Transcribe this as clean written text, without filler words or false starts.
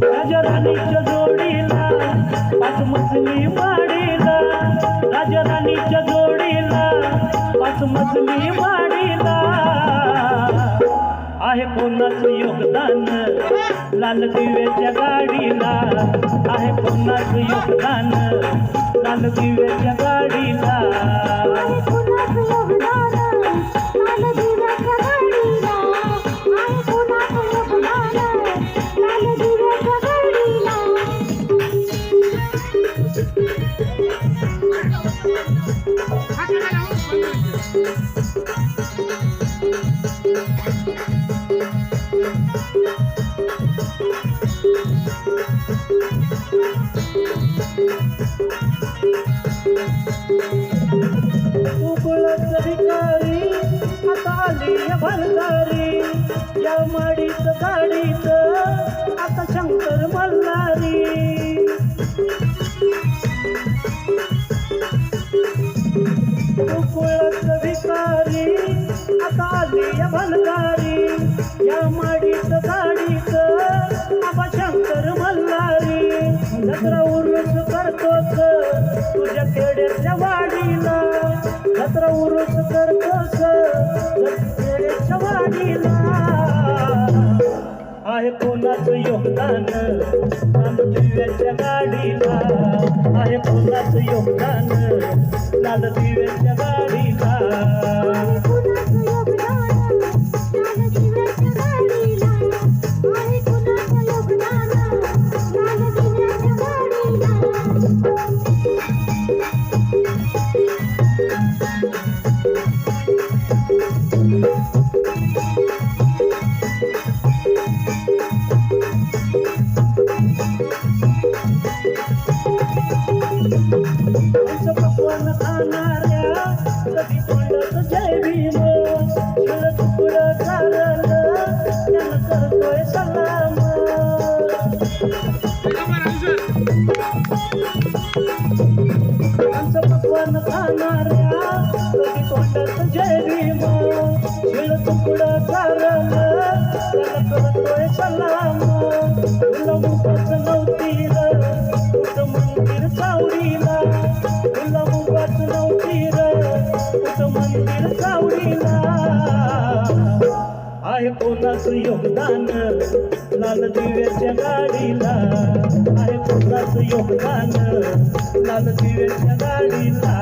राजा राणीच्या जोडीला पाच मजली वाडीला, राजा राणीच्या जोडीला पाच मजली वाडीला आहे कोणाचं योगदान लाल दिव्याच्या गाडीला, आहे कोणाचं योगदान लाल दिव्याच्या गाडीला. उकळत भिकारी आता आली भंडारी, या माडीत गाडीत आता शंकर मल्हारी. उकळत भिकारी आता आली भंडारी, या माडीत गाडीत आता शंकर मल्हारी. जत्रा उरूस करतोस तुझ्या खेड्याच्या वाडीला, जत्रा उरूस करतोस खेड्याच्या वाडीला. आहे कोणाचं योगदान लाल दिव्याच्या गाडीला, आहे कोणाचं योगदान लाल दिव्याच्या गाडीला. पकवान खाणाऱ्या कधी तोंडात जय भीम, शिळ तुकडं चाललं त्यानं करतोय सलाम. आमचं पकवान खाणाऱ्या कधी तोंडात जय भीम, शिळ तुकडं चाललं त्यानं करतोय सलाम. तुला मुखाच नव्हती र कुठं मंदिर चावडीला, तुला मुखाच नव्हती र कुठं मंदिर चावडीला. आहे कोणाचं योगदान लाल दिव्याच्या गाडीला, आहे कोणाचं योगदान लाल दिव्याच्या गाडीला.